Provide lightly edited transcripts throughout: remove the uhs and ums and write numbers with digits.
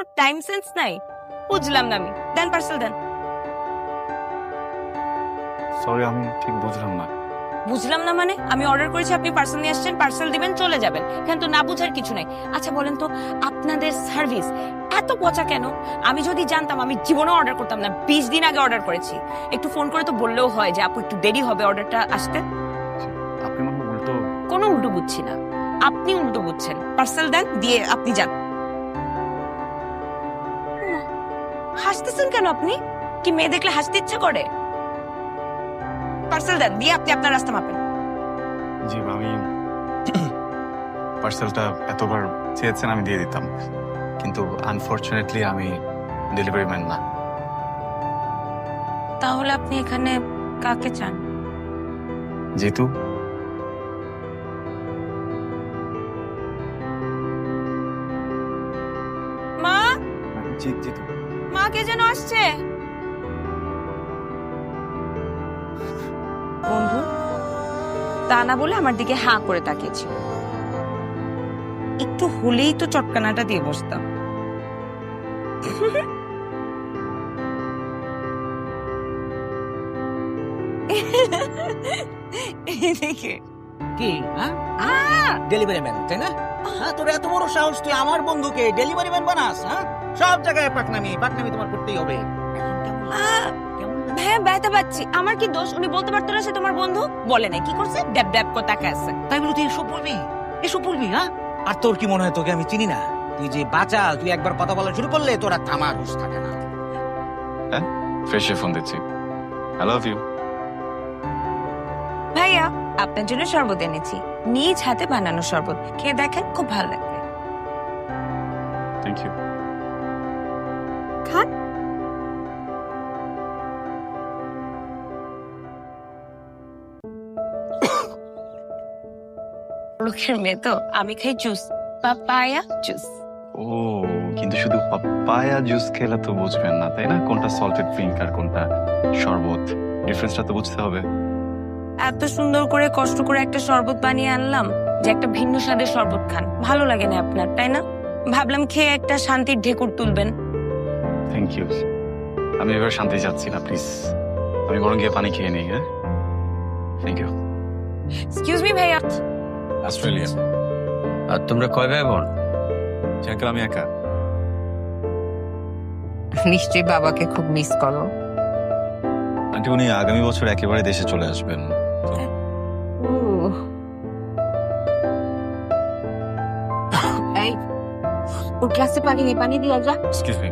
কোনো time sense নাই? বুঝলাম না আমি। দেন পার্সেল দেন। সরি, আমি ঠিক বুঝলাম না। বুঝলাম না মানে? আমি অর্ডার করেছি, আপনি পার্সেল নিয়ে আসছেন, পার্সেল দিবেন, চলে যাবেন। এখানে তো না বুঝার কিছু নাই। আচ্ছা বলেন তো, আপনাদের সার্ভিস এত পচা কেন? আমি যদি জানতাম আমি জীবনে অর্ডার করতাম না। 20 দিন আগে অর্ডার করেছি। একটু ফোন করে তো বললেও হয় যে আপু একটু দেরি হবে অর্ডারটা আসতে। আপনি মনে হয় উল্টো। কোনো উল্টো বুঝছি না, আপনি উল্টো বুঝছেন। পার্সেল দেন, দিয়ে আপনি যান। হাসতেছেন কেন আপনি? কি মেয়ে দেখলে হাসতে ইচ্ছা করে? পার্সেল দেন, দিয়ে আপনি আপনার রাস্তা মাপেন। জি, আমি পার্সেলটা এতবার চেয়েছেন আমি দিয়ে দিতাম, কিন্তু আনফরচুনেটলি আমি ডেলিভারি ম্যান না। তাহলে আপনি এখানে কাকে চান? যেহেতু মা, জিতু। মা কে যেন আসছে। বন্ধু তা না বলে আমার দিকে হাঁ করে তাকিয়েছিল। একটু হলেই তো চটকানাটা দিয়ে বসতাম। এদিকে কি ডেলিভারি ম্যান তাই না? হ্যাঁ, তোর এত বড় সাহস, তুই আমার বন্ধুকে ডেলিভারি ম্যান বানাস? হ্যাঁ, সব জায়গায় পাকনামি পাকনামি তোমার করতেই হবে। হ্যাঁ, ব্যথা পাচ্ছি। আমার কি দোষ? উনি বলতে পারতো না সে তোমার বন্ধু? বলে না, কি করছে? ড্যাব ড্যাব করে তাকায় আছে। তাই বলে তুই এসব বলবি? এসব বলবি? হ্যাঁ, আর তোর কি মনে হয় তোকে আমি চিনি না? তুই যে বাঁচা, তুই একবার কথা বলা শুরু করলে তোর আর থামার হুঁশ থাকে না। ফ্রেশে ফোন দিচ্ছি। I love you. ভাইয়া, আপনার জন্য শরবত এনেছি, নিজ হাতে বানানো শরবত। খেয়ে দেখেন, খুব ভালো লাগবে। Thank you. খান। লোকের মেয়ে তো। আমি খাই জুস, পাপায়া জুস। ও, কিন্তু শুধু পাপায়া জুস খেলে তো বুঝবেন না, তাই না? কোনটা সল্টেড ড্রিঙ্ক আর কোনটা শরবত, ডিফারেন্সটা তো বুঝতে হবে। এত সুন্দর করে কষ্ট করে একটা শরবত বানিয়ে আনলাম যে একটা ভিন্ন স্বাদের শরবত খান, ভালো লাগে না আপনার, তাই না? ভাবলাম খেয়ে একটা শান্তির ঢেকুর তুলবেন। Thank you. আমি এবার শান্তি চাচ্ছি না, প্লিজ। আমি বরং গিয়ে পানি খেয়ে নিই। হ্যাঁ, থ্যাংক ইউ। এক্সকিউজ মি ভাইয়া। অস্ট্রেলিয়া। আর তোমরা কয় ভাই বোন? আঙ্কেল, আমি একা। নিশ্চয়ই বাবাকে খুব মিস করো। আন্টি, উনি আগামী বছর একেবারে দেশে চলে আসবেন। এই, ওর গ্লাসে পানি নেই, পানি দিয়ে যা। Excuse me.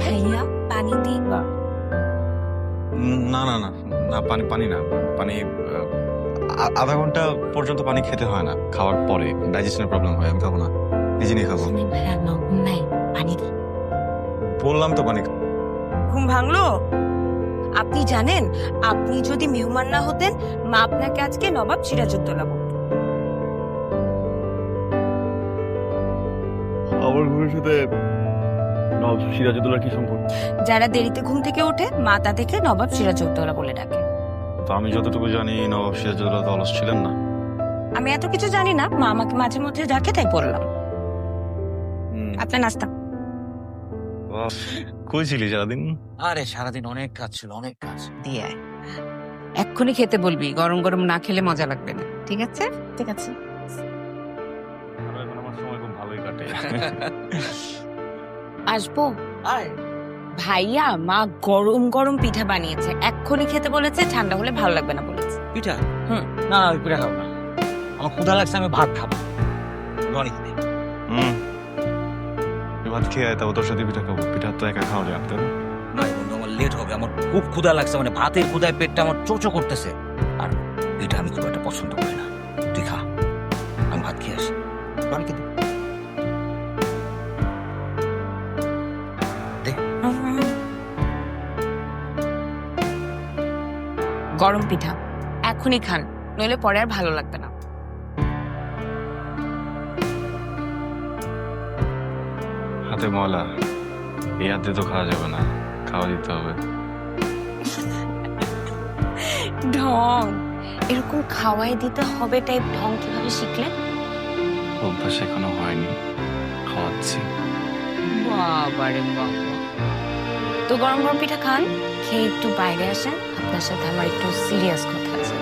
ভাইয়া পানি দিবা? না না না না, পানি পানি না, পানি আধা ঘন্টা পর্যন্ত পানি খেতে হয় না, খাওয়ার পরে ডাইজেশনের প্রবলেম হয়। আমি খাবো না, নিজে নিয়ে খাবো। ভাইয়া ঘুম নাই, পানি দি। বললাম তো পানি। ঘুম ভাঙলো? আপনি জানেন, আপনি যদি মেহমান না হতেন, মা আপনাকে আজকে নবাব সিরাজউদ্দৌলা বলতো। আমার ঘুমের সাথে নবাব সিরাজউদ্দৌলার কি সম্পর্ক? যারা দেরিতে ঘুম থেকে ওঠে, মা তাদেরকে নবাব সিরাজউদ্দৌলা বলে ডাকে। তো আমি যতটুকু জানি নবাব সিরাজউদ্দৌলা তো অলস ছিলেন না। আমি এত কিছু জানি না, মা আমাকে মাঝে মধ্যে ডাকে, তাই বললাম। আপনার নাস্তা। কই ছিলি সারাদিন? আরে সারাদিন অনেক কাজ ছিল, অনেক কাজ। দিয়ে এক্ষুনি খেতে বলবি, গরম গরম না খেলে মজা লাগবে না, ঠিক আছে? ঠিক আছে। এখন আমার সময় খুব ভালোই কাটে। আসবো? আয়, ভাইয়া, মা গরম গরম পিঠা বানিয়েছে, এক্ষুনি খেতে বলেছে, ঠান্ডা হলে ভালো লাগবে না বলেছে। পিঠা? হুম। না না, ওই পিঠা খাবো না। আমার ক্ষুধা লাগছে, আমি ভাত খাবো। রনি খেতে। ভাত খেয়ে আয়, তাও তোর সাথে পিঠা খাবো। পিঠা তো একা খাওয়া যায়, তাই না? না বন্ধু, আমার লেট হবে, আমার খুব ক্ষুধা লাগছে, মানে ভাতের ক্ষুধায় পেটটা আমার চোচো করতেছে। আর এটা আমি খুব একটা পছন্দ করি না। তুই খা, আমি ভাত খেয়ে আসি। রনি খেতে। গরম পিঠা এখনই খান, নইলে পরে আর ভালো লাগবে না। হাতে ময়লা, এই হাতে তো খাওয়া যাবে না। খাওয়া দিতে হবে। ঢং, এরকম খাওয়াই দিতে হবে টাইপ ঢং কিভাবে শিখলেন? অভ্যাস এখনো হয়নি, খাওয়াচ্ছি। বাবারে বাবা, তো গরম গরম পিঠা খান, খেয়ে একটু বাইরে আসেন, আপনার সাথে আমার একটু সিরিয়াস কথা আছে।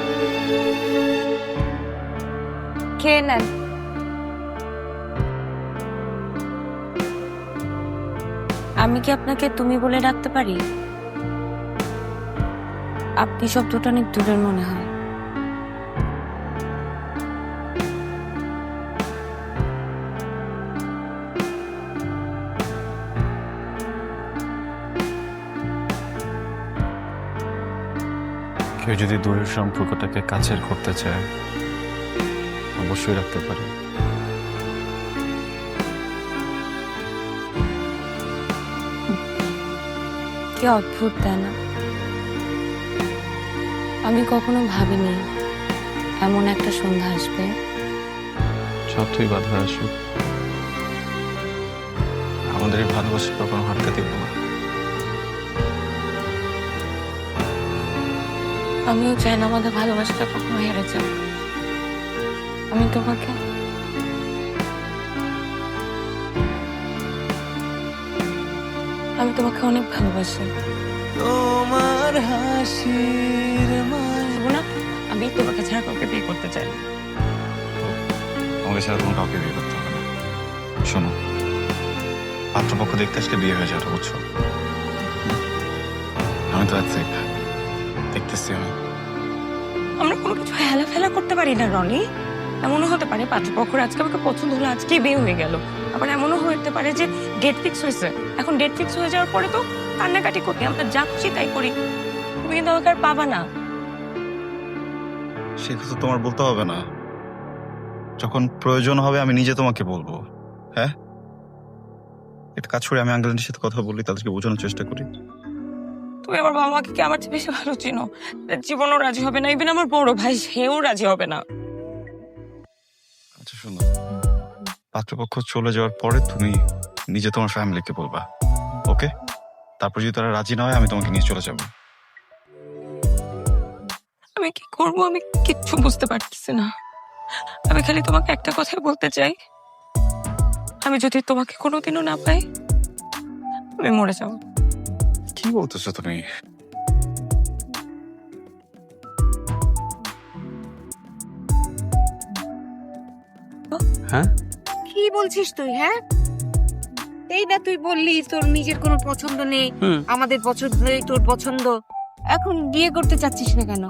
খেয়ে নেন। আমি কি আপনাকে তুমি বলে ডাকতে পারি? আপনি শব্দটা অনেক দূরের মনে হয়। কেউ যদি দূরের সম্পর্কটাকে কাছের করতে চায় অবশ্যই রাখতে পারে। কি অদ্ভুত, তাই না? আমি কখনো ভাবিনি এমন একটা সন্ধ্যা আসবে। যতই বাধা আসুক আমাদের এই ভালোবাসা কখনো হারতে দিব না। আমিও চাই না আমাদের ভালোবাসাটা কখনো হেরে যাবে। আমি তোমাকে অনেক ভালোবাসি। তোমার হাসির না, আমি তোমাকে ছাড়া কাউকে বিয়ে করতে চাই না। আমাকে ছাড়া তোমার কাউকে বিয়ে করতে হবে না। শোনো, পাত্রপক্ষ দেখতে আসলে বিয়ে হয়ে যাবে, বুঝছো? আমি তো আছি, দেখতেছি আমি। আমরা কোনো কিছু হেলা ফেলা করতে পারি না রনি। এমনও হতে পারে পাত্রপক্ষর আজকে আমাকে পছন্দ হলো, আজকেই বিয়ে হয়ে গেল। আবার এমনও হতে পারে যে ডেট ফিক্স হয়েছে, এখন ডেট ফিক্স হয়ে যাওয়ার পরে তো কান্নাকাটি করি, আমরা যা খুশি তাই করি। তুমি কিন্তু আমাকে আর পাবা না। সে কথা তোমার বলতে হবে না, যখন প্রয়োজন হবে আমি নিজে তোমাকে বলবো। হ্যাঁ, এটা কাজ করে আমি আঙ্কেলের সাথে কথা বলি, তাদেরকে বোঝানোর চেষ্টা করি। তুমি আমার বাবা মাকে কি আমার চেয়ে বেশি ভালো চিনো? জীবনও রাজি হবে না, ইভেন আমার বড় ভাই সেও রাজি হবে না। আচ্ছা শোনো, পাত্রপক্ষ চলে যাওয়ার পরে তুমি নিজে তোমার ফ্যামিলিকে বলবা, ওকে? তারপর যদি তারা রাজি না হয় আমি তোমাকে নিয়ে চলে যাবো। আমি কি করবো আমি কিচ্ছু বুঝতে পারতেছি না। আমি খালি তোমাকে একটা কথাই বলতে চাই, আমি যদি তোমাকে কোনোদিনও না পাই আমি মরে যাবো। কি বলতেছো তুমি? হ্যাঁ, কি বলছিস তুই? হ্যাঁ, এই না তুই বললি তোর নিজের কোনো পছন্দ নেই, আমাদের পছন্দ নেই, তোর পছন্দ। এখন বিয়ে করতে চাচ্ছিস না কেন?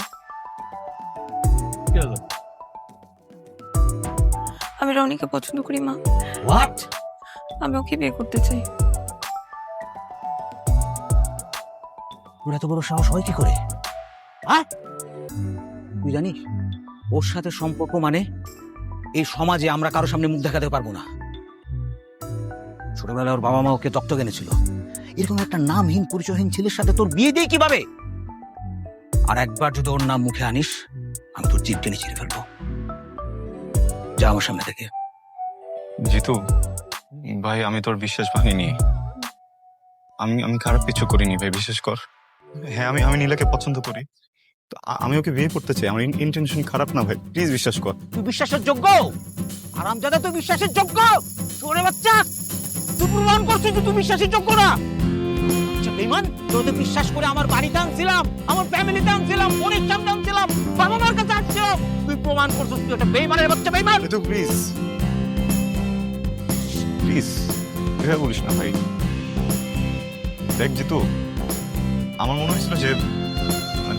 আমি রনিকে পছন্দ করি মা। হোয়াট? আমি ওকে বিয়ে করতে চাই। ওর এত বড় সাহস হয় কি করে? আর তুই জানিস ওর সাথে সম্পর্ক মানে এই সমাজে আমরা কারো সামনে মুখ দেখাতে পারবো না। ছোটবেলায় ওর বাবা মা ওকে দত্তক এনেছিল, এরকম একটা নামহীন পরিচয়হীন ছেলের সাথে তোর বিয়ে দিয়ে কিভাবে? আর একবার যদি ওর নাম মুখে আনিস আমি তোর জিভ টেনে ছিঁড়ে ফেলবো। যা আমার সামনে থেকে। জিতু ভাই, আমি তোর বিশ্বাস ভাঙিনি। আমি খারাপ কিছু করিনি ভাই, বিশ্বাস কর। হ্যাঁ, আমি নীলাকে পছন্দ করি, তো আমি ওকে বিয়ে করতে চাই। আমার ইন্টেনশন খারাপ না ভাই, প্লিজ বিশ্বাস কর। তুই বিশ্বাসের যোগ্য? আরামজাদা তুই বিশ্বাসের যোগ্য? তোরে বাচ্চা, তুই প্রমাণ করছিস যে তুই বিশ্বাসের যোগ্য না। আচ্ছা বেঈমান, তোদের বিশ্বাস করে আমার বাড়িতে আনছিলাম, আমার ফ্যামিলিতে আনছিলাম, বোনের সামনে আনছিলাম, বাবা মার কাছে আসছিলাম, তুই প্রমাণ করছিস তুই একটা বেঈমানের বাচ্চা। বেঈমান জিতু প্লিজ, প্লিজ এভাবে বলিস না ভাই। দেখ জিতু, আমার মনে হয়েছিল যে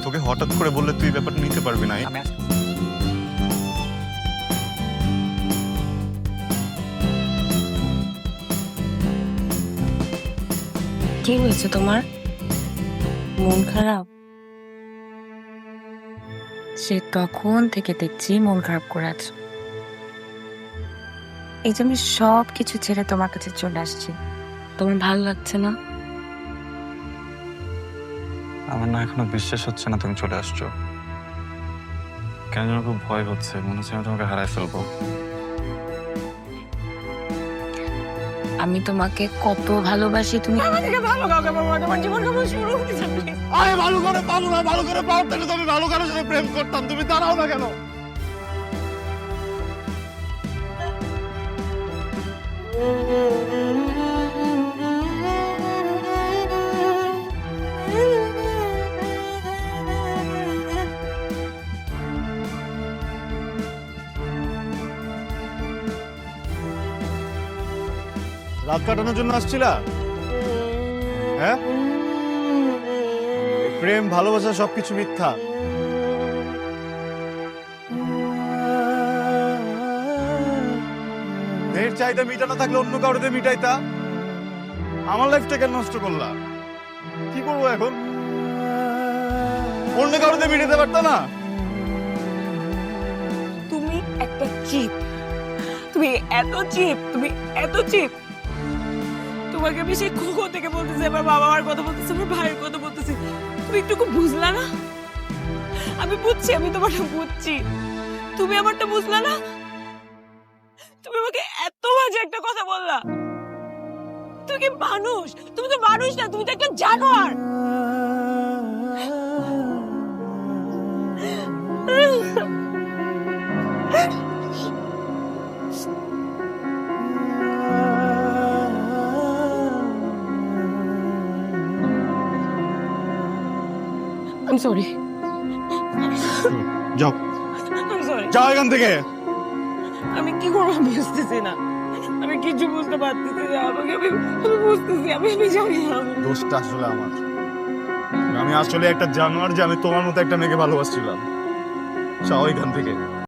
তোকে হঠাৎ করে বললে তুই ব্যাপারটা নিতে পারবি না। আমি আসছি। কি হয়েছে তোমার? মন খারাপ? সে তখন থেকে দেখছি মন খারাপ করে আছো। এই যে আমি সব কিছু ছেড়ে তোমার কাছে চলে আসছি, তোমার ভালো লাগছে না? আমার না এখনো বিশ্বাস হচ্ছে না তুমি চলে আসছো। কেন যেন খুব ভয় হচ্ছে, মনে হচ্ছে আমি তোমাকে হারাই ফেলবো। আমি তোমাকে কত ভালোবাসি, তুমি আমার থেকে ভালো কাউকে পাবো না, তোমার জীবন কেমন শুরু হয়েছে please। আরে ভালো করে পাবো না, ভালো করে পাওয়ার থেকে তো আমি ভালো কারোর সাথে প্রেম করতাম, তুমি দাঁড়াও না কেন? রাত কাটানোর জন্য আসছিলা? হ্যাঁ, প্রেম ভালোবাসা সবকিছু মিথ্যা। মেয়ের চাহিদা মিটানো থাকলে অন্য কারোতে মিটাইতা। আমার লাইফটা কেন নষ্ট করলা? কি করবো এখন? অন্য কারোতে মিটাতে পারতা না? তুমি একটা চিপ, তুমি এত চিপ, তুমি এত চিপ। তোমাকে আমি সেই কখন থেকে বলতেছি, আমার বাবা মার কথা বলতেছি, আমার ভাইয়ের কথা বলতেছি, তুমি একটু বুঝলা না? আমি বুঝছি, আমি তোমারটা বুঝছি, তুমি আমারটা বুঝলা না? তুমি আমাকে এত বাজে একটা কথা বললা। তুমি কি মানুষ? তুমি তো মানুষ না, তুমি তো একটা জানোয়ার। I'm sorry. যাও, I'm sorry. যাও এখান থেকে। আমি কি করবো আমি বুঝতেছি না, আমি কিছু বুঝতে পারতেছি না। আমাকে আমি বুঝতেছি, আমি জানি না। দোষটা আসলে আমার। আমি আসলে একটা জানোয়ার যে আমি তোমার মতো একটা মেয়েকে ভালোবাসছিলাম। যাও এখান থেকে।